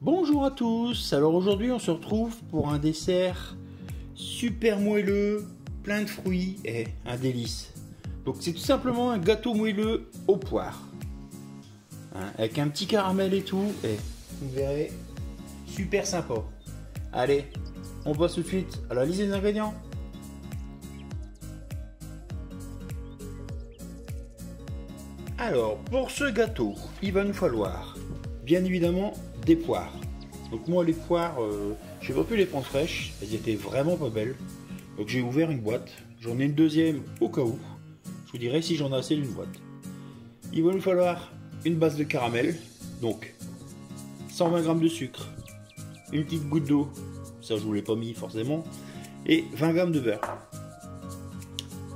Bonjour à tous, alors aujourd'hui on se retrouve pour un dessert super moelleux, plein de fruits et un délice. Donc c'est tout simplement un gâteau moelleux aux poires, avec un petit caramel et tout, et vous verrez, super sympa. Allez, on passe tout de suite à la liste des ingrédients. Alors pour ce gâteau, il va nous falloir bien évidemment des poires. Donc moi les poires, j'ai pas pu les prendre fraîches, elles étaient vraiment pas belles. Donc j'ai ouvert une boîte, j'en ai une deuxième au cas où. Je vous dirai si j'en ai assez d'une boîte. Il va nous falloir une base de caramel, donc 120 g de sucre, une petite goutte d'eau, ça je vous l'ai pas mis forcément, et 20 g de beurre.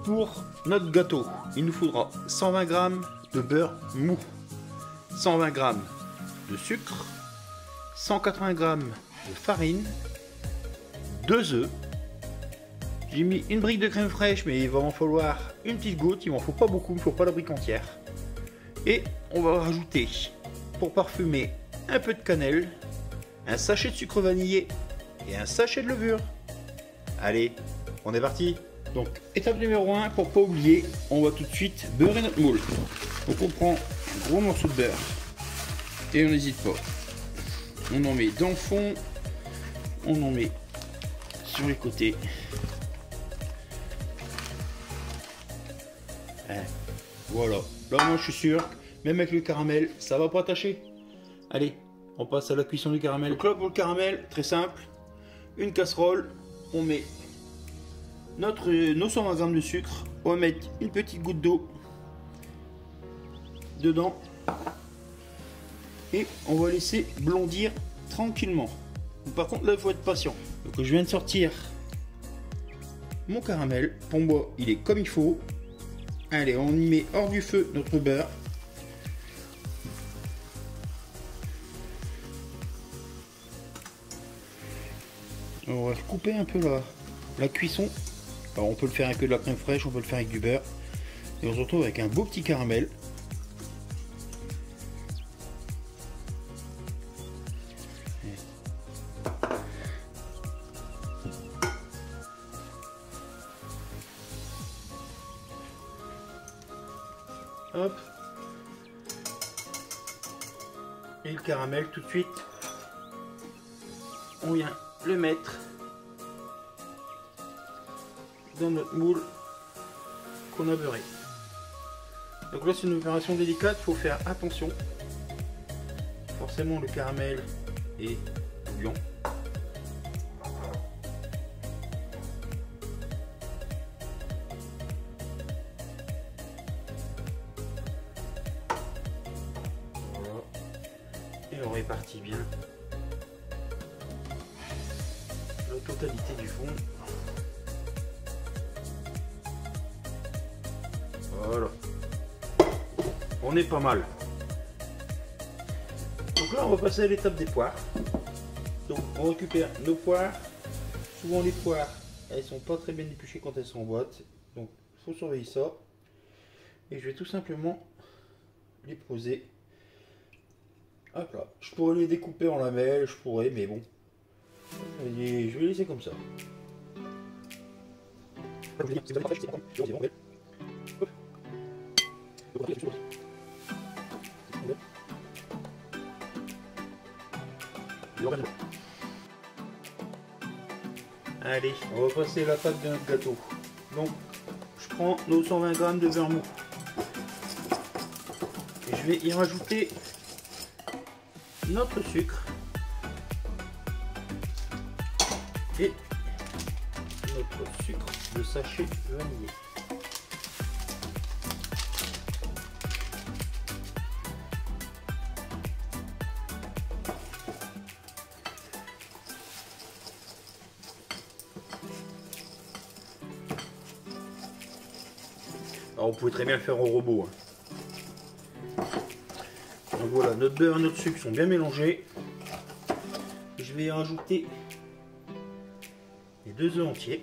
Pour notre gâteau, il nous faudra 120 g de beurre mou, 120 g de sucre, 180 g de farine, 2 œufs. J'ai mis une brique de crème fraîche, mais il va en falloir une petite goutte, il m'en faut pas beaucoup, il ne faut pas la brique entière. Et on va rajouter, pour parfumer, un peu de cannelle, un sachet de sucre vanillé et un sachet de levure. Allez, on est parti. Donc étape numéro 1, pour pas oublier, on va tout de suite beurrer notre moule. Donc on prend un gros morceau de beurre et on n'hésite pas. On en met dans le fond, on en met sur les côtés. Voilà, là moi je suis sûr, même avec le caramel, ça va pas attacher. Allez, on passe à la cuisson du caramel. Donc là pour le caramel, très simple, une casserole, on met nos 120 g de sucre, on va mettre une petite goutte d'eau dedans et on va laisser blondir tranquillement. Donc, par contre là il faut être patient. Donc je viens de sortir mon caramel, pour moi il est comme il faut. Allez, on y met hors du feu notre beurre. On va couper un peu la cuisson. Alors on peut le faire avec de la crème fraîche, on peut le faire avec du beurre. Et on se retrouve avec un beau petit caramel. Hop. Et le caramel tout de suite, on vient le mettre dans notre moule qu'on a beurré. Donc là c'est une opération délicate, il faut faire attention. Forcément le caramel est bouillant. Et on répartit bien la totalité du fond. Voilà. On est pas mal. Donc là on va passer à l'étape des poires. Donc on récupère nos poires. Souvent les poires, elles sont pas très bien épluchées quand elles sont en boîte. Donc il faut surveiller ça. Et je vais tout simplement les poser. Hop là. Je pourrais les découper en lamelles, je pourrais, mais bon. Je vais les laisser comme ça. Allez, on va passer la pâte de notre gâteau. Donc, je prends nos 120 g de beurre mou. Et je vais y rajouter notre sucre et notre sucre de sachet vanillé. Alors on pouvait très bien le faire au robot. Donc voilà, notre beurre et notre sucre sont bien mélangés. Je vais y rajouter les 2 œufs entiers.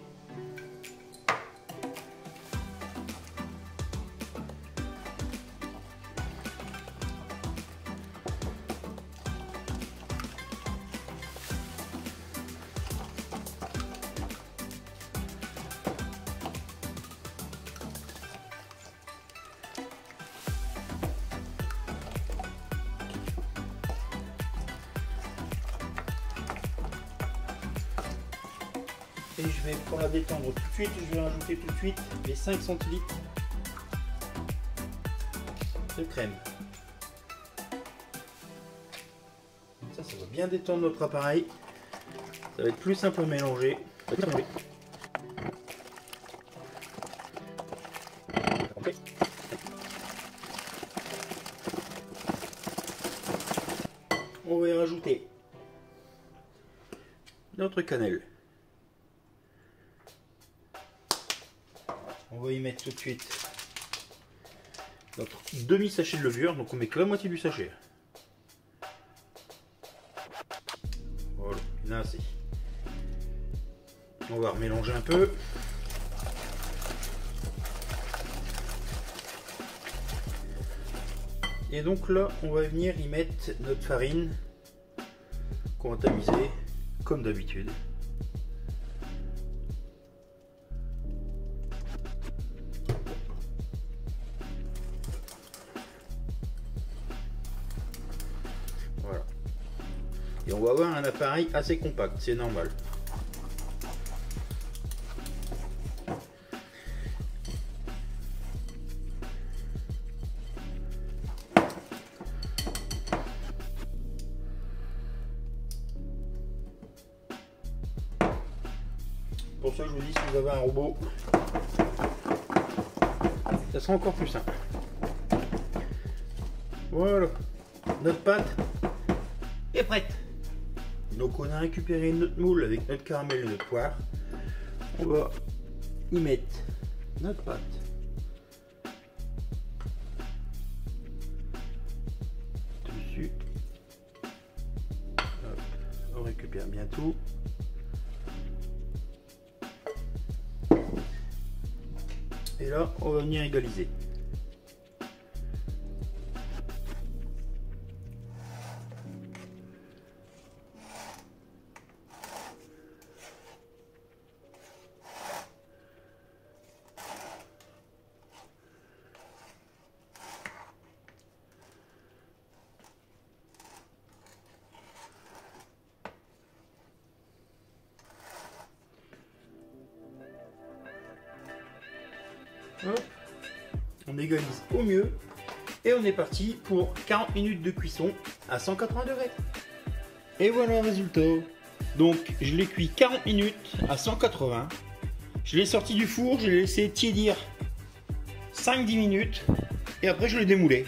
Et je vais, pour la détendre tout de suite, je vais rajouter tout de suite les 5 centilitres de crème. Ça va bien détendre notre appareil. Ça va être plus simple à mélanger. On va y rajouter notre cannelle. On va y mettre tout de suite notre demi-sachet de levure, donc on met que la moitié du sachet. Voilà, là c'est. On va remélanger un peu. Et donc là, on va venir y mettre notre farine qu'on va tamiser comme d'habitude. Voilà. Et on va avoir un appareil assez compact, c'est normal. Pour ça, je vous dis, si vous avez un robot, ça sera encore plus simple. Voilà, notre pâte est prête. Donc on a récupéré notre moule avec notre caramel et notre poire. On va y mettre notre pâte. Dessus. Hop, on récupère bien tout. Et là, on va venir égaliser. Hop. On égalise au mieux et on est parti pour 40 minutes de cuisson à 180 degrés. Et voilà le résultat. Donc je l'ai cuit 40 minutes à 180. Je l'ai sorti du four, je l'ai laissé tiédir 5-10 minutes et après je l'ai démoulé.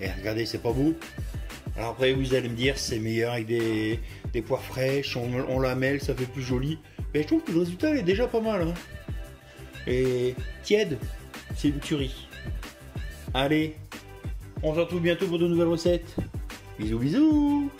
Et regardez, c'est pas beau. Alors après vous allez me dire c'est meilleur avec des poires fraîches, on la mêle, ça fait plus joli. Mais je trouve que le résultat est déjà pas mal. Hein. Et tiède, c'est une tuerie. Allez, on se retrouve bientôt pour de nouvelles recettes. Bisous bisous.